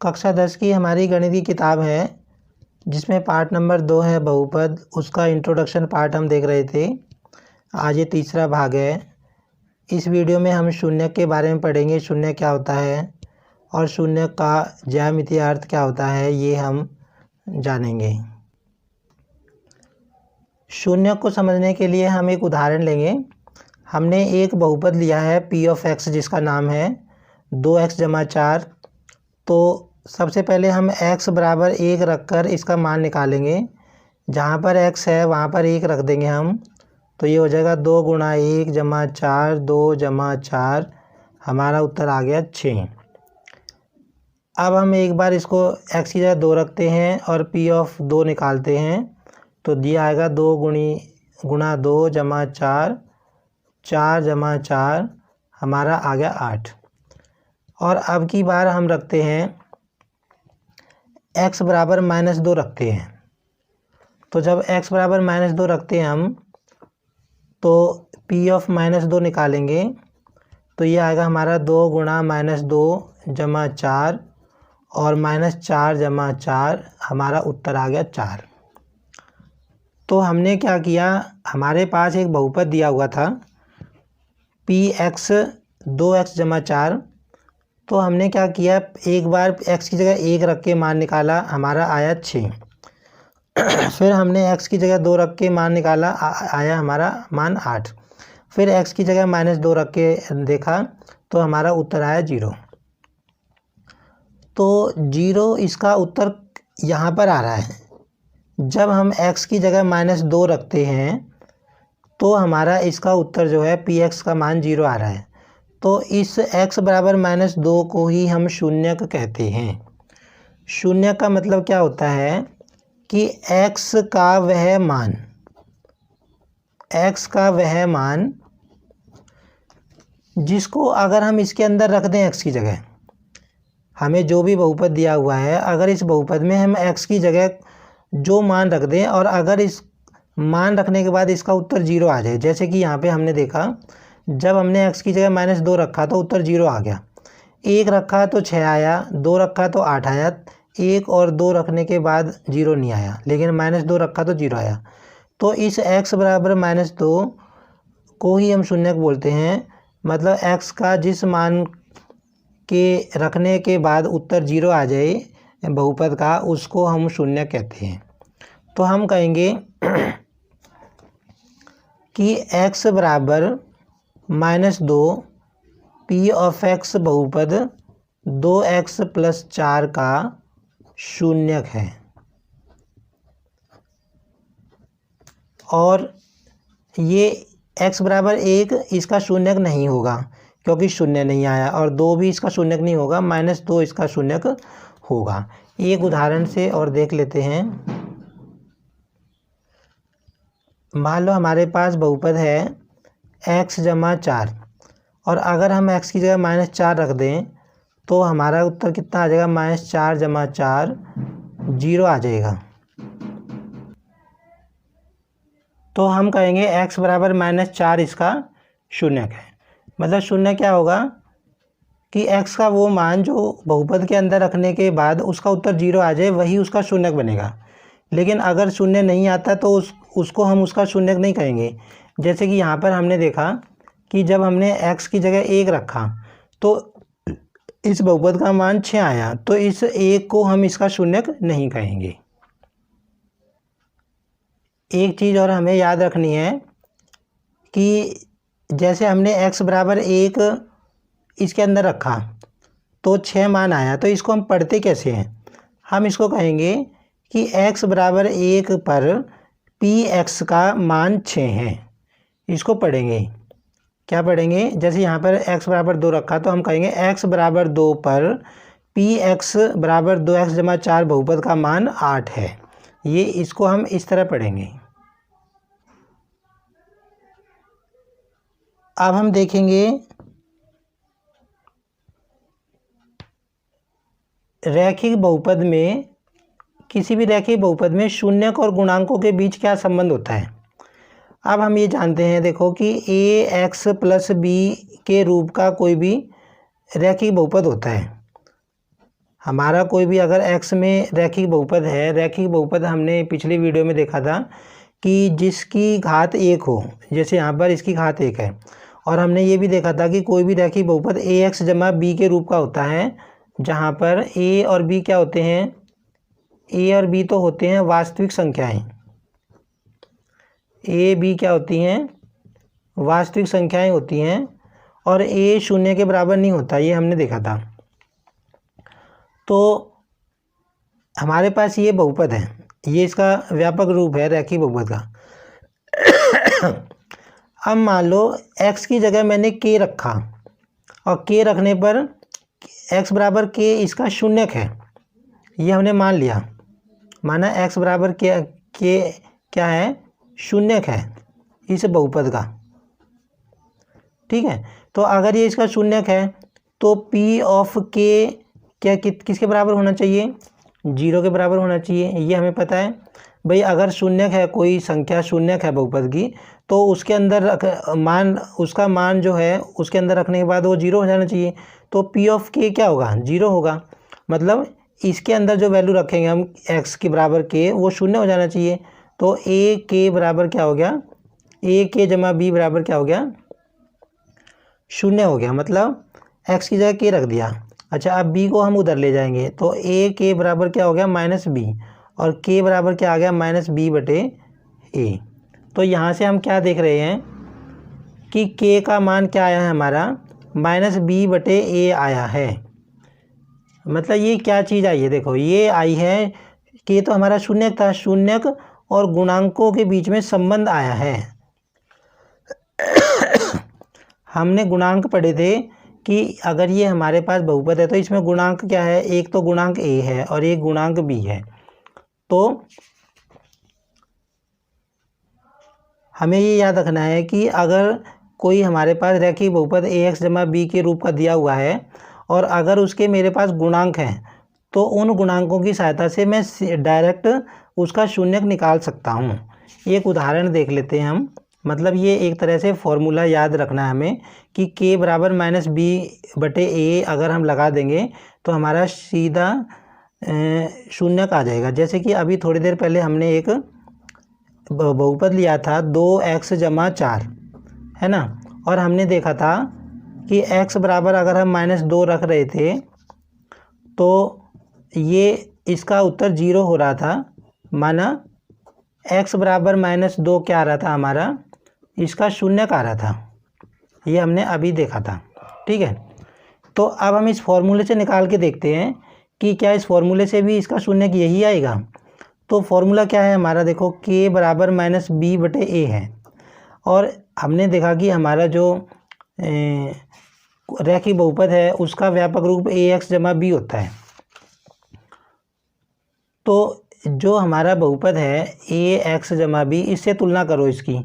कक्षा 10 की हमारी गणित की किताब है जिसमें पार्ट नंबर 2 है बहुपद। उसका इंट्रोडक्शन पार्ट हम देख रहे थे। आज ये तीसरा भाग है। इस वीडियो में हम शून्य के बारे में पढ़ेंगे, शून्य क्या होता है और शून्य का ज्यामितीय अर्थ क्या होता है, ये हम जानेंगे। शून्य को समझने के लिए हम एक उदाहरण लेंगे। हमने एक बहुपद लिया है p ऑफ x जिसका नाम है 2x जमा 4। तो सबसे पहले हम x बराबर 1 रख कर इसका मान निकालेंगे। जहाँ पर x है वहाँ पर 1 रख देंगे हम, तो ये हो जाएगा 2 गुणा 1 जमा 4, 2 जमा 4, हमारा उत्तर आ गया 6। अब हम एक बार इसको x की जगह 2 रखते हैं और p ऑफ 2 निकालते हैं, तो दिया आएगा 2 गुणा 2 जमा 4, 4 जमा 4, हमारा आ गया 8। और अब की बार हम रखते हैं x बराबर -2 रखते हैं। तो जब x बराबर -2 रखते हैं हम, तो p ऑफ -2 निकालेंगे, तो ये आएगा हमारा 2 गुणा -2 जमा 4 और -4 जमा 4, हमारा उत्तर आ गया 4। तो हमने क्या किया, हमारे पास एक बहुपद दिया हुआ था px 2x जमा 4। तो हमने क्या किया, एक बार x की जगह 1 रख के मान निकाला, हमारा आया 6। फिर हमने x की जगह 2 रख के मान निकाला, आया हमारा मान 8। फिर x की जगह -2 रख के देखा, तो हमारा उत्तर आया 0। तो 0 इसका उत्तर यहाँ पर आ रहा है। जब हम x की जगह -2 रखते हैं तो हमारा इसका उत्तर जो है px का मान 0 आ रहा है। तो इस x बराबर -2 को ही हम शून्यक कहते हैं। शून्य का मतलब क्या होता है कि x का वह मान जिसको अगर हम इसके अंदर रख दें x की जगह, हमें जो भी बहुपद दिया हुआ है, अगर इस बहुपद में हम x की जगह जो मान रख दें और अगर इस मान रखने के बाद इसका उत्तर 0 आ जाए, जैसे कि यहाँ पे हमने देखा, जब हमने x की जगह -2 रखा तो उत्तर 0 आ गया, 1 रखा तो 6 आया, 2 रखा तो 8 आया, 1 और 2 रखने के बाद 0 नहीं आया, लेकिन -2 रखा तो 0 आया। तो इस x बराबर -2 को ही हम शून्यक बोलते हैं। मतलब x का जिस मान के रखने के बाद उत्तर 0 आ जाए बहुपद का, उसको हम शून्यक कहते हैं। तो हम कहेंगे कि x बराबर -2 p ऑफ x बहुपद 2x + 4 का शून्यक है। और ये x बराबर 1 इसका शून्यक नहीं होगा क्योंकि शून्य नहीं आया, और 2 भी इसका शून्यक नहीं होगा, -2 इसका शून्यक होगा। एक उदाहरण से और देख लेते हैं। मान लो हमारे पास बहुपद है x जमा 4, और अगर हम x की जगह -4 रख दें तो हमारा उत्तर कितना आ जाएगा, -4 जमा 4, 0 आ जाएगा। तो हम कहेंगे x बराबर -4 इसका शून्यक है। मतलब शून्य क्या होगा कि x का वो मान जो बहुपद के अंदर रखने के बाद उसका उत्तर 0 आ जाए, वही उसका शून्यक बनेगा। लेकिन अगर शून्य नहीं आता तो उसको हम उसका शून्यक नहीं कहेंगे। जैसे कि यहाँ पर हमने देखा कि जब हमने x की जगह 1 रखा तो इस बहुपद का मान 6 आया, तो इस 1 को हम इसका शून्यक नहीं कहेंगे। एक चीज़ और हमें याद रखनी है कि जैसे हमने x बराबर 1 इसके अंदर रखा तो 6 मान आया, तो इसको हम पढ़ते कैसे हैं, हम इसको कहेंगे कि x बराबर 1 पर px का मान 6 है। इसको पढ़ेंगे, क्या पढ़ेंगे, जैसे यहाँ पर x बराबर 2 रखा तो हम कहेंगे x बराबर 2 पर px बराबर 2x जमा 4 बहुपद का मान 8 है। ये इसको हम इस तरह पढ़ेंगे। अब हम देखेंगे रैखिक बहुपद में, किसी भी रैखिक बहुपद में शून्यक और गुणांकों के बीच क्या संबंध होता है। अब हम ये जानते हैं, देखो कि ax + b के रूप का कोई भी रैखिक बहुपद होता है। हमारा कोई भी अगर x में रैखिक बहुपद है, रैखिक बहुपद हमने पिछली वीडियो में देखा था कि जिसकी घात 1 हो, जैसे यहाँ पर इसकी घात 1 है, और हमने ये भी देखा था कि कोई भी रैखिक बहुपद ax जमा b के रूप का होता है, जहाँ पर a और b क्या होते हैं, a और b तो होते हैं वास्तविक संख्याएं, a b क्या होती हैं, वास्तविक संख्याएं होती हैं, और a 0 के बराबर नहीं होता, ये हमने देखा था। तो हमारे पास ये बहुपद है, ये इसका व्यापक रूप है रैखिक बहुपद का। अब मान लो x की जगह मैंने k रखा, और k रखने पर x बराबर k इसका शून्यक है, ये हमने मान लिया, माना x बराबर k क्या है, शून्यक है इस बहुपद का, ठीक है। तो अगर ये इसका शून्यक है तो p ऑफ k क्या किसके बराबर होना चाहिए, 0 के बराबर होना चाहिए, ये हमें पता है भाई। अगर शून्यक है, कोई संख्या शून्यक है बहुपद की, तो उसके अंदर उसका मान जो है उसके अंदर रखने के बाद वो 0 हो जाना चाहिए। तो p ऑफ k क्या होगा, 0 होगा, मतलब इसके अंदर जो वैल्यू रखेंगे हम x के बराबर k, वो 0 हो जाना चाहिए। तो a k बराबर क्या हो गया, a k जमा b बराबर क्या हो गया, 0 हो गया, मतलब x की जगह k रख दिया। अच्छा, अब b को हम उधर ले जाएंगे, तो a k बराबर क्या हो गया, -b, और k बराबर क्या आ गया, -b/a। तो यहाँ से हम क्या देख रहे हैं कि k का मान क्या आया है हमारा, -b/a आया है। मतलब ये क्या चीज़ आई है, देखो ये आई है, k तो हमारा शून्यक था, शून्यक और गुणांकों के बीच में संबंध आया है। हमने गुणांक पढ़े थे कि अगर ये हमारे पास बहुपद है तो इसमें गुणांक क्या है, एक तो गुणांक a है और एक गुणांक b है। तो हमें ये याद रखना है कि अगर कोई हमारे पास रैखिक बहुपद ax जमा b के रूप का दिया हुआ है, और अगर उसके मेरे पास गुणांक हैं, तो उन गुणांकों की सहायता से मैं डायरेक्ट उसका शून्यक निकाल सकता हूँ। एक उदाहरण देख लेते हैं हम, मतलब ये एक तरह से फॉर्मूला याद रखना है हमें कि k बराबर -b/a अगर हम लगा देंगे तो हमारा सीधा शून्यक आ जाएगा। जैसे कि अभी थोड़ी देर पहले हमने एक बहुपद लिया था 2x जमा 4, है ना, और हमने देखा था कि x बराबर अगर हम -2 रख रहे थे तो ये इसका उत्तर 0 हो रहा था, माना x बराबर -2 क्या आ रहा था हमारा, इसका शून्यक आ रहा था, ये हमने अभी देखा था, ठीक है। तो अब हम इस फॉर्मूले से निकाल के देखते हैं कि क्या इस फॉर्मूले से भी इसका शून्यक यही आएगा। तो फॉर्मूला क्या है हमारा, देखो k बराबर -b/a है, और हमने देखा कि हमारा जो रैखिक बहुपद है उसका व्यापक रूप ax जमा b होता है। तो जो हमारा बहुपद है ax जमा b, इससे तुलना करो इसकी,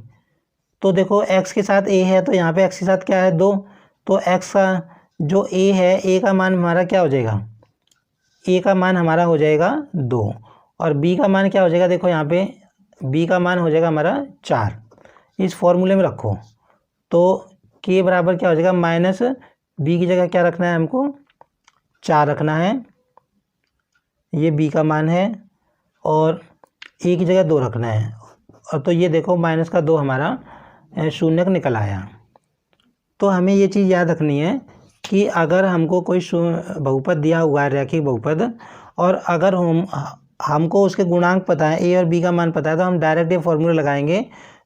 तो देखो x के साथ a है, तो यहाँ पे x के साथ क्या है, 2, तो x का जो a है, a का मान हमारा क्या हो जाएगा, a का मान हमारा हो जाएगा 2, और b का मान क्या हो जाएगा, देखो यहाँ पे b का मान हो जाएगा हमारा 4। इस फॉर्मूले में रखो तो k बराबर क्या हो जाएगा, -b की जगह क्या रखना है हमको, 4 रखना है, ये b का मान है, और a की जगह 2 रखना है, और तो ये देखो -2 हमारा शून्यक निकल आया। तो हमें ये चीज़ याद रखनी है कि अगर हमको कोई बहुपद दिया हुआ है रैखिक बहुपद, और अगर हमको उसके गुणांक पता है, a और b का मान पता है, तो हम डायरेक्ट ये फॉर्मूला लगाएंगे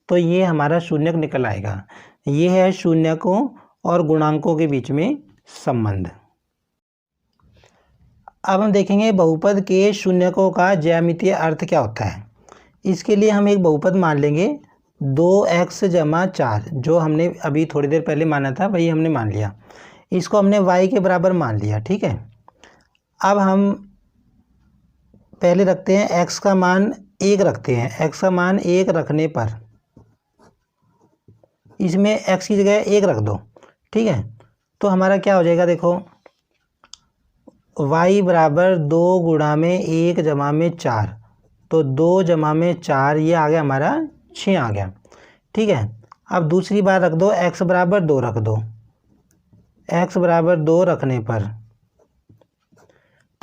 तो ये हमारा शून्यक निकल आएगा। ये है शून्यकों और गुणांकों के बीच में संबंध। अब हम देखेंगे बहुपद के शून्यकों का ज्यामितीय अर्थ क्या होता है। इसके लिए हम एक बहुपद मान लेंगे 2x जमा 4, जो हमने अभी थोड़ी देर पहले माना था वही हमने मान लिया, इसको हमने y के बराबर मान लिया, ठीक है। अब हम पहले रखते हैं x का मान 1 रखते हैं, x का मान 1 रखने पर इसमें x की जगह 1 रख दो, ठीक है। तो हमारा क्या हो जाएगा, देखो y बराबर 2 गुणा में 1 जमा में 4, तो 2 जमा में 4, ये आ गया हमारा 6 आ गया, ठीक है। अब दूसरी बार रख दो, x बराबर 2 रख दो, x बराबर 2 रखने पर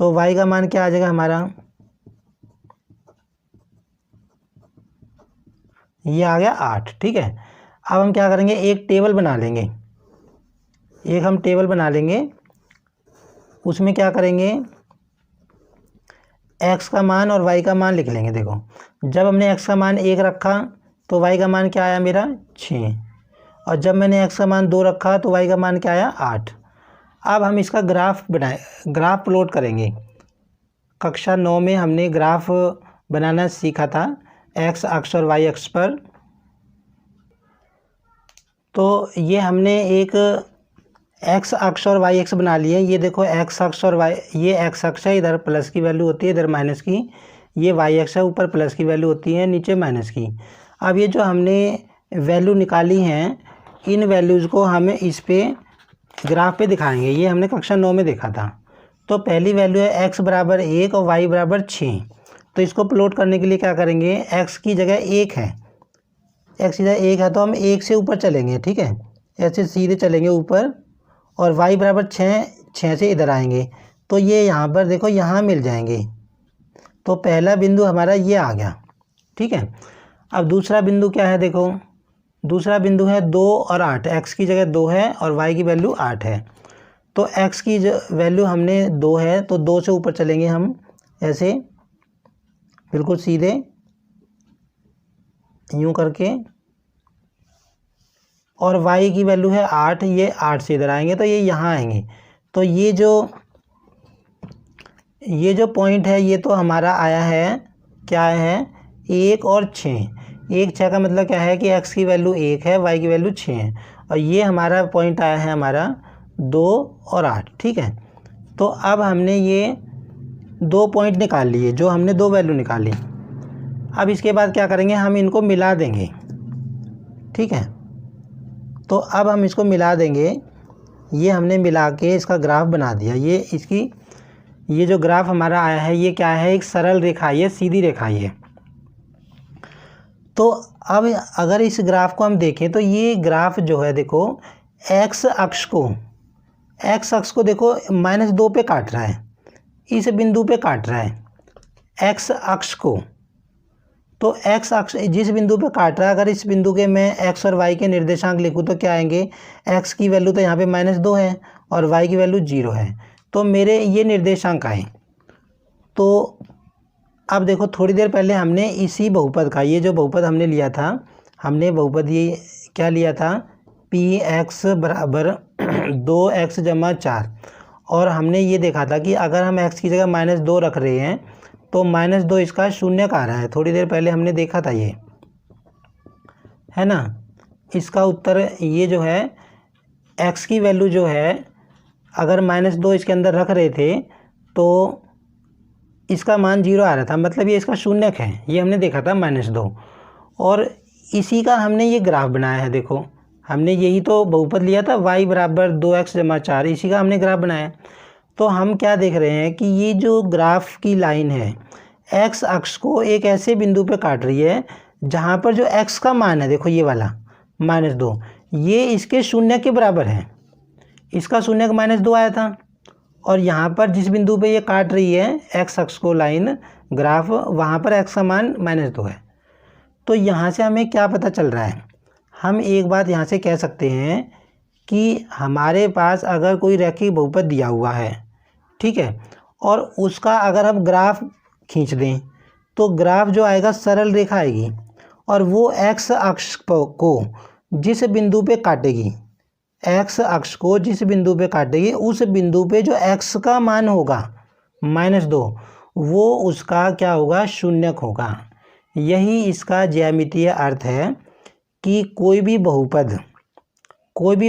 तो y का मान क्या आ जाएगा हमारा, ये आ गया 8। ठीक है, अब हम क्या करेंगे, एक टेबल बना लेंगे, एक हम टेबल बना लेंगे। उसमें क्या करेंगे, x का मान और y का मान लिख लेंगे। देखो जब हमने x का मान 1 रखा तो y का मान क्या आया मेरा 6, और जब मैंने x का मान 2 रखा तो y का मान क्या आया 8। अब हम इसका ग्राफ ग्राफ प्लॉट करेंगे। कक्षा 9 में हमने ग्राफ बनाना सीखा था x अक्ष और y अक्ष पर। तो ये हमने एक x अक्ष और y अक्ष बना लिए। ये देखो x अक्ष और y, ये x अक्ष है, इधर प्लस की वैल्यू होती है, इधर माइनस की। ये y अक्ष है, ऊपर प्लस की वैल्यू होती है, नीचे माइनस की। अब ये जो हमने वैल्यू निकाली हैं, इन वैल्यूज़ को हमें इस पे ग्राफ पे दिखाएंगे। ये हमने कक्षा 9 में देखा था। तो पहली वैल्यू है x बराबर 1 और y बराबर 6। तो इसको प्लॉट करने के लिए क्या करेंगे, x की जगह 1 है, x की जगह 1 है तो हम 1 से ऊपर चलेंगे। ठीक है, ऐसे सीधे चलेंगे ऊपर, और y बराबर 6 से इधर आएंगे तो ये यहाँ पर देखो यहाँ मिल जाएंगे। तो पहला बिंदु हमारा ये आ गया। ठीक है, अब दूसरा बिंदु क्या है, देखो दूसरा बिंदु है 2 और 8। x की जगह 2 है और y की वैल्यू 8 है। तो x की वैल्यू हमने 2 है तो 2 से ऊपर चलेंगे हम, ऐसे बिल्कुल सीधे यूँ करके, और y की वैल्यू है 8, ये 8 से इधर आएंगे तो ये यहाँ आएंगे। तो ये जो पॉइंट है ये तो हमारा आया है, क्या है 1 और 6। 1 6 का मतलब क्या है कि x की वैल्यू 1 है, y की वैल्यू 6 है, और ये हमारा पॉइंट आया है हमारा 2 और 8। ठीक है, तो अब हमने ये 2 पॉइंट निकाल लिए, जो हमने 2 वैल्यू निकाली। अब इसके बाद क्या करेंगे, हम इनको मिला देंगे। ठीक है, तो अब हम इसको मिला देंगे। ये हमने मिला के इसका ग्राफ बना दिया। ये जो ग्राफ हमारा आया है ये क्या है, एक सरल रेखा, ये सीधी रेखा ये। तो अब अगर इस ग्राफ को हम देखें तो ये ग्राफ जो है देखो x अक्ष को देखो -2 पे काट रहा है, इस बिंदु पे काट रहा है x अक्ष को। तो x अक्ष जिस बिंदु पे काट रहा है, अगर इस बिंदु के मैं x और y के निर्देशांक लिखूँ तो क्या आएंगे, x की वैल्यू तो यहाँ पे -2 है और y की वैल्यू 0 है, तो मेरे ये निर्देशांक आए। तो अब देखो थोड़ी देर पहले हमने इसी बहुपद का, ये जो बहुपद हमने लिया था, हमने बहुपद ये क्या लिया था, px बराबर 2x + 4, और हमने ये देखा था कि अगर हम x की जगह -2 रख रहे हैं तो -2 इसका शून्यक आ रहा है। थोड़ी देर पहले हमने देखा था, ये है ना। इसका उत्तर ये जो है, x की वैल्यू जो है अगर -2 इसके अंदर रख रहे थे तो इसका मान 0 आ रहा था, मतलब ये इसका शून्यक है। ये हमने देखा था -2, और इसी का हमने ये ग्राफ बनाया है। देखो हमने यही तो बहुपद लिया था, y बराबर 2x + 4, इसी का हमने ग्राफ बनाया। तो हम क्या देख रहे हैं कि ये जो ग्राफ की लाइन है x अक्ष को एक ऐसे बिंदु पे काट रही है जहाँ पर जो x का मान है, देखो ये वाला -2, ये इसके शून्यक के बराबर है। इसका शून्यक -2 आया था, और यहाँ पर जिस बिंदु पे ये काट रही है x अक्ष को लाइन ग्राफ, वहाँ पर x का मान -2 है। तो यहाँ से हमें क्या पता चल रहा है, हम एक बात यहाँ से कह सकते हैं कि हमारे पास अगर कोई रैखिक बहुपद दिया हुआ है, ठीक है, और उसका अगर हम ग्राफ खींच दें तो ग्राफ जो आएगा सरल रेखा आएगी, और वो x अक्ष को जिस बिंदु पे काटेगी, x अक्ष को जिस बिंदु पे काटेगी, उस बिंदु पे जो x का मान होगा -2, वो उसका क्या होगा, शून्यक होगा। यही इसका ज्यामितीय अर्थ है कि कोई भी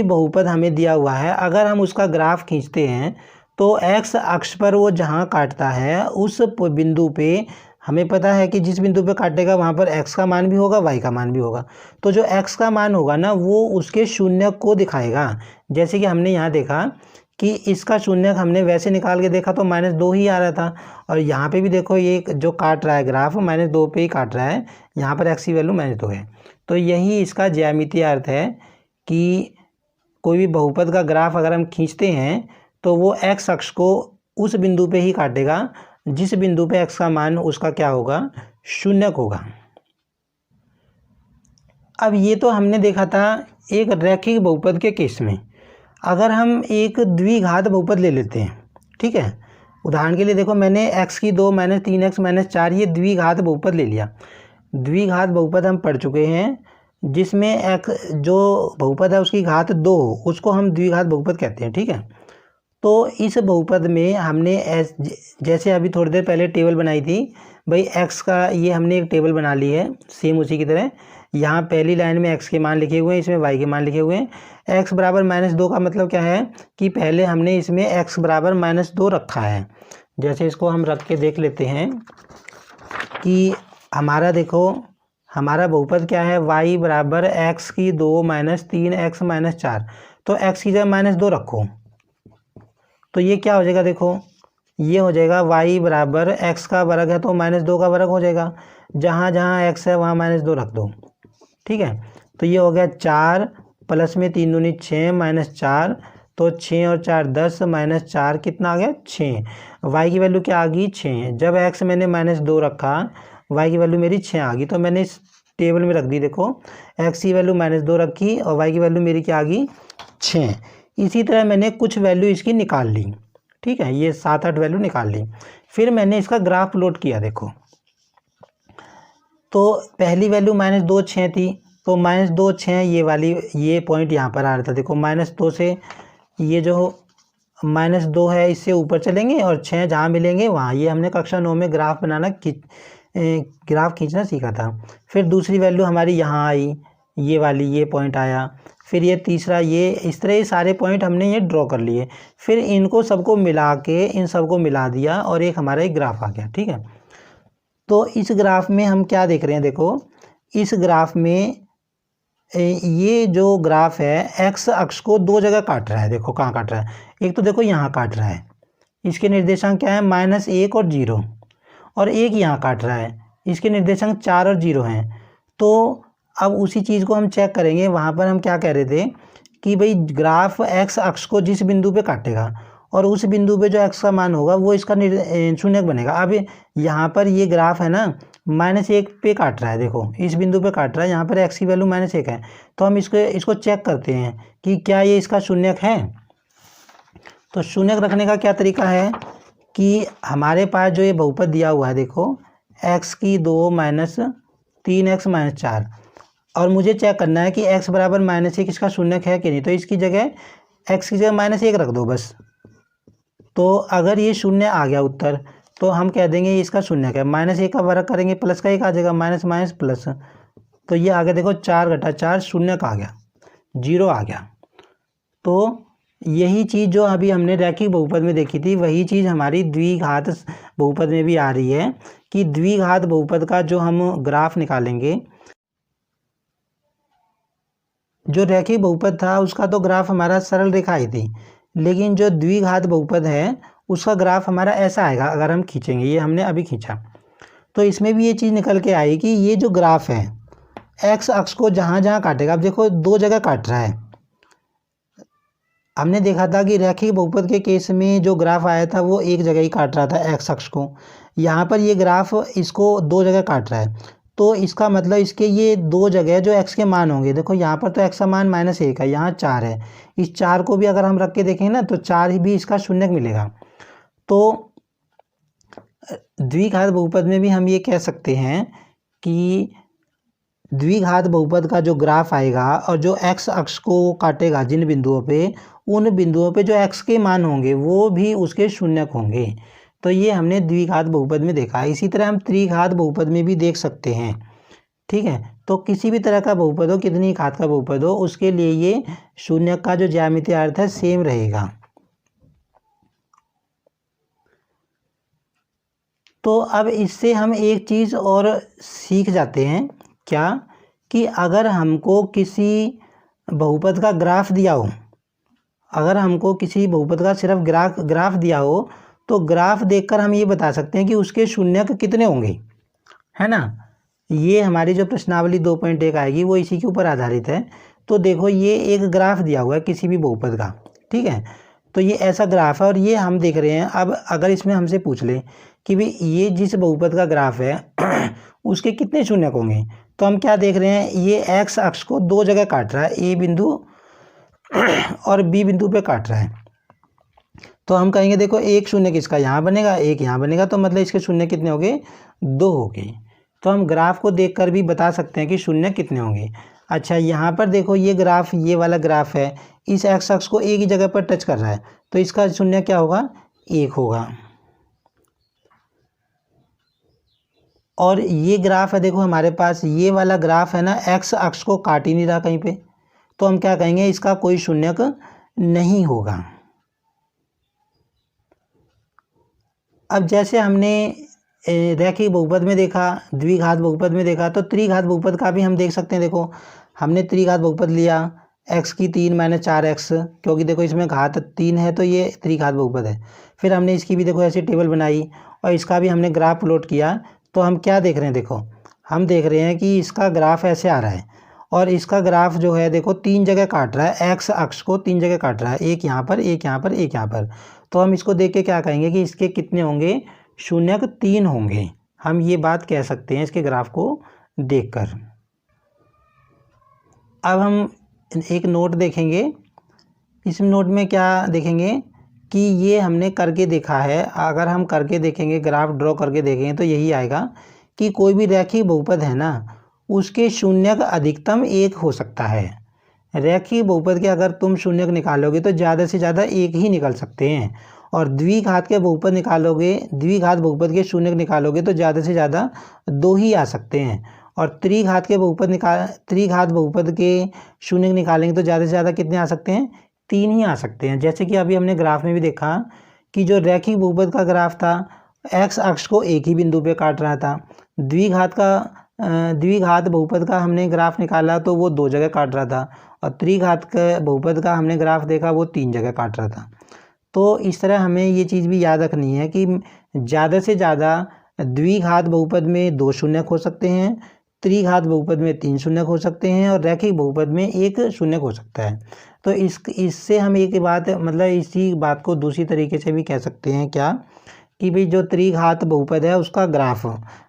बहुपद हमें दिया हुआ है, अगर हम उसका ग्राफ खींचते हैं तो x अक्ष पर वो जहाँ काटता है उस बिंदु पे हमें पता है कि जिस बिंदु पे काटेगा वहाँ पर x का मान भी होगा, y का मान भी होगा। तो जो x का मान होगा ना, वो उसके शून्यक को दिखाएगा। जैसे कि हमने यहाँ देखा कि इसका शून्यक हमने वैसे निकाल के देखा तो -2 ही आ रहा था, और यहाँ पे भी देखो ये जो काट रहा है ग्राफ -2 पे ही काट रहा है, यहाँ पर x की वैल्यू -2 है। तो यही इसका ज्यामितीय अर्थ है कि कोई भी बहुपद का ग्राफ अगर हम खींचते हैं तो वो x अक्ष को उस बिंदु पे ही काटेगा जिस बिंदु पे x का मान उसका क्या होगा, शून्यक होगा। अब ये तो हमने देखा था एक रैखिक बहुपद के केस में। अगर हम एक द्विघात बहुपद ले लेते हैं, ठीक है, उदाहरण के लिए देखो मैंने x की 2 - 3x - 4 ये द्विघात बहुपद ले लिया। द्विघात बहुपद हम पढ़ चुके हैं जिसमें x जो बहुपद है उसकी घात 2 उसको हम द्विघात बहुपद कहते हैं, ठीक है। तो इस बहुपद में हमने जैसे अभी थोड़ी देर पहले टेबल बनाई थी भाई x का, ये हमने एक टेबल बना ली है सेम उसी की तरह। यहाँ पहली लाइन में x के मान लिखे हुए हैं, इसमें y के मान लिखे हुए हैं। x बराबर -2 का मतलब क्या है कि पहले हमने इसमें x बराबर -2 रखा है। जैसे इसको हम रख के देख लेते हैं कि हमारा देखो हमारा बहुपद क्या है, y बराबर x की 2 - 3x - 4। तो x की जगह -2 रखो तो ये क्या हो जाएगा, देखो ये हो जाएगा y बराबर x का वर्ग है तो -2 का वर्ग हो जाएगा। जहाँ जहाँ x है वहाँ -2 रख दो, ठीक है। तो ये हो गया 4 प्लस में 3 दूनी 6 - 4, तो 6 और 4 10 - 4 कितना आ गया 6। y की वैल्यू क्या आ गई 6। जब x मैंने -2 रखा y की वैल्यू मेरी 6 आ गई, तो मैंने इस टेबल में रख दी। देखो x की वैल्यू -2 रखी और y की वैल्यू मेरी क्या आ गई 6। इसी तरह मैंने कुछ वैल्यू इसकी निकाल ली, ठीक है, ये 7-8 वैल्यू निकाल ली। फिर मैंने इसका ग्राफ प्लॉट किया। देखो तो पहली वैल्यू -2 6 थी, तो -2 6 ये वाली ये पॉइंट यहाँ पर आ रहा था। देखो -2 से ये जो -2 है इससे ऊपर चलेंगे और 6 जहाँ मिलेंगे वहाँ, ये हमने कक्षा 9 में ग्राफ बनाना ग्राफ खींचना सीखा था। फिर दूसरी वैल्यू हमारी यहाँ आई, ये वाली ये पॉइंट आया। फिर ये तीसरा, ये इस तरह ये सारे पॉइंट हमने ये ड्रॉ कर लिए। फिर इनको सबको मिला के इन सबको मिला दिया और एक हमारा एक ग्राफ आ गया, ठीक है। तो इस ग्राफ में हम क्या देख रहे हैं, देखो इस ग्राफ में ये जो ग्राफ है x अक्ष को दो जगह काट रहा है। देखो कहाँ काट रहा है, एक तो देखो यहाँ काट रहा है, इसके निर्देशांक क्या है -1 और 0, और एक यहाँ काट रहा है, इसके निर्देशांक 4 और 0 हैं। तो अब उसी चीज़ को हम चेक करेंगे। वहाँ पर हम क्या कह रहे थे कि भाई ग्राफ x अक्ष को जिस बिंदु पे काटेगा और उस बिंदु पे जो x का मान होगा वो इसका शून्यक बनेगा। अब यहाँ पर ये ग्राफ है ना -1 पे काट रहा है, देखो इस बिंदु पे काट रहा है, यहाँ पर x की वैल्यू -1 है। तो हम इसको चेक करते हैं कि क्या ये इसका शून्यक है। तो शून्यक रखने का क्या तरीका है कि हमारे पास जो ये बहुपद दिया हुआ है, देखो x की 2 - 3x - 4, और मुझे चेक करना है कि x बराबर -1 इसका शून्यक है कि नहीं। तो इसकी जगह x की जगह -1 रख दो बस। तो अगर ये शून्य आ गया उत्तर तो हम कह देंगे ये इसका शून्यक है। -1 का वर्ग करेंगे प्लस का 1 आ जाएगा, माइनस माइनस प्लस, तो ये आ गया देखो 4 घटा 4 शून्यक आ गया, 0 आ गया। तो यही चीज़ जो अभी हमने रैखिक बहुपद में देखी थी वही चीज़ हमारी द्विघात बहुपद में भी आ रही है कि द्विघात बहुपद का जो हम ग्राफ निकालेंगे, जो रैखिक बहुपद था उसका तो ग्राफ हमारा सरल रेखा ही थी, लेकिन जो द्विघात बहुपद है उसका ग्राफ हमारा ऐसा आएगा अगर हम खींचेंगे। ये हमने अभी खींचा तो इसमें भी ये चीज़ निकल के आई कि ये जो ग्राफ है x अक्ष को जहाँ जहाँ काटेगा, अब देखो दो जगह काट रहा है। हमने देखा था कि रैखिक बहुपद के केस में जो ग्राफ आया था वो एक जगह ही काट रहा था x अक्ष को। यहाँ पर ये ग्राफ इसको दो जगह काट रहा है, तो इसका मतलब इसके ये दो जगह जो x के मान होंगे, देखो यहाँ पर तो x का मान -1 है, यहाँ 4 है, इस 4 को भी अगर हम रख के देखें ना तो 4 ही भी इसका शून्यक मिलेगा। तो द्विघात बहुपद में भी हम ये कह सकते हैं कि द्विघात बहुपद का जो ग्राफ आएगा और जो x अक्ष को काटेगा जिन बिंदुओं पे, उन बिंदुओं पे जो x के मान होंगे वो भी उसके शून्यक होंगे। तो ये हमने द्विघात बहुपद में देखा है। इसी तरह हम त्रिघात बहुपद में भी देख सकते हैं, ठीक है। तो किसी भी तरह का बहुपद हो, कितनी घात का बहुपद हो, उसके लिए ये शून्यक का जो ज्यामितीय अर्थ है सेम रहेगा। तो अब इससे हम एक चीज़ और सीख जाते हैं, क्या कि अगर हमको किसी बहुपद का ग्राफ दिया हो, अगर हमको किसी बहुपद का सिर्फ ग्राफ दिया हो तो ग्राफ देखकर हम ये बता सकते हैं कि उसके शून्यक कितने होंगे, है ना। ये हमारी जो प्रश्नावली 2.1 आएगी वो इसी के ऊपर आधारित है। तो देखो ये एक ग्राफ दिया हुआ है किसी भी बहुपद का, ठीक है। तो ये ऐसा ग्राफ है और ये हम देख रहे हैं। अब अगर इसमें हमसे पूछ ले कि भाई ये जिस बहुपद का ग्राफ है उसके कितने शून्यक होंगे, तो हम क्या देख रहे हैं, ये एक्स अक्ष को दो जगह काट रहा है, ए बिंदु और बी बिंदु पे काट रहा है। तो हम कहेंगे देखो एक शून्य किसका यहाँ बनेगा, एक यहाँ बनेगा, तो मतलब इसके शून्य कितने हो गए, 2 हो गए। तो हम ग्राफ को देखकर भी बता सकते हैं कि शून्य कितने होंगे। अच्छा यहाँ पर देखो ये ग्राफ, ये वाला ग्राफ है, इस एक्स अक्ष को एक ही जगह पर टच कर रहा है, तो इसका शून्य क्या होगा, 1 होगा। और ये ग्राफ है देखो हमारे पास, ये वाला ग्राफ है ना, एक्स अक्ष को काट ही नहीं रहा कहीं पे, तो हम क्या कहेंगे, इसका कोई शून्यक नहीं होगा। अब जैसे हमने रैखिक बहुपद में देखा, द्विघात बहुपद में देखा, तो त्रिघात बहुपद का भी हम देख सकते हैं। देखो हमने त्रिघात बहुपद लिया, x की 3 - 4x, क्योंकि देखो इसमें घात 3 है तो ये त्रिघात बहुपद है। फिर हमने इसकी भी देखो ऐसी टेबल बनाई और इसका भी हमने ग्राफ प्लॉट किया, तो हम क्या देख रहे हैं, देखो हम देख रहे हैं कि इसका ग्राफ ऐसे आ रहा है और इसका ग्राफ जो है देखो 3 जगह काट रहा है, एक्स अक्ष को 3 जगह काट रहा है, एक यहाँ पर, एक यहाँ पर, एक यहाँ पर। तो हम इसको देख के क्या कहेंगे कि इसके कितने होंगे, शून्यक 3 होंगे। हम ये बात कह सकते हैं इसके ग्राफ को देखकर। अब हम एक नोट देखेंगे, इस नोट में क्या देखेंगे कि ये हमने करके देखा है। अगर हम करके देखेंगे, ग्राफ ड्रॉ करके देखेंगे, तो यही आएगा कि कोई भी रैखिक बहुपद है ना, उसके शून्यक अधिकतम 1 हो सकता है। रैखिक बहुपद के अगर तुम शून्यक निकालोगे तो ज़्यादा से ज़्यादा 1 ही निकल सकते हैं, और द्विघात के बहुपद निकालोगे, द्विघात बहुपद के शून्यक निकालोगे तो ज़्यादा से ज़्यादा 2 ही आ सकते हैं। और त्रिघात बहुपद के शून्यक निकालेंगे तो ज़्यादा से ज़्यादा कितने आ सकते हैं, 3 ही आ सकते हैं। जैसे कि अभी हमने ग्राफ में भी देखा कि जो रैखिक बहुपद का ग्राफ था, एक्स अक्ष को एक ही बिंदु पे काट रहा था। द्विघात बहुपद का हमने ग्राफ निकाला तो वो 2 जगह काट रहा था, और त्रिघात के बहुपद का हमने ग्राफ देखा वो 3 जगह काट रहा था। तो इस तरह हमें ये चीज़ भी याद रखनी है कि ज़्यादा से ज़्यादा द्विघात बहुपद में 2 शून्यक हो सकते हैं, त्रिघात बहुपद में 3 शून्यक हो सकते हैं, और रैखिक बहुपद में 1 शून्यक हो सकता है। तो इससे हम एक बात, मतलब इसी बात को दूसरी तरीके से भी कह सकते हैं क्या, कि भाई जो त्रिघात बहुपद है उसका ग्राफ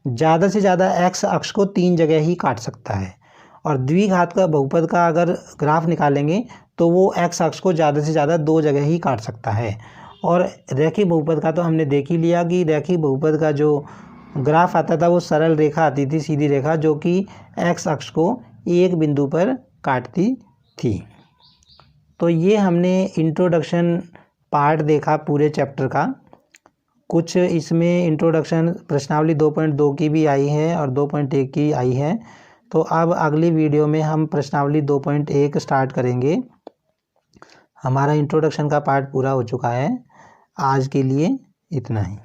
ज़्यादा से ज़्यादा एक्स अक्ष को 3 जगह ही काट सकता है, और द्विघात का बहुपद का अगर ग्राफ निकालेंगे तो वो एक्स अक्ष को ज़्यादा से ज़्यादा 2 जगह ही काट सकता है। और रैखिक बहुपद का तो हमने देख ही लिया कि रैखिक बहुपद का जो ग्राफ आता था वो सरल रेखा आती थी, सीधी रेखा, जो कि एक्स अक्ष को एक बिंदु पर काटती थी। तो ये हमने इंट्रोडक्शन पार्ट देखा पूरे चैप्टर का। कुछ इसमें इंट्रोडक्शन प्रश्नावली 2.2 की भी आई है और 2.1 की आई है। तो अब अगली वीडियो में हम प्रश्नावली 2.1 स्टार्ट करेंगे। हमारा इंट्रोडक्शन का पार्ट पूरा हो चुका है। आज के लिए इतना ही।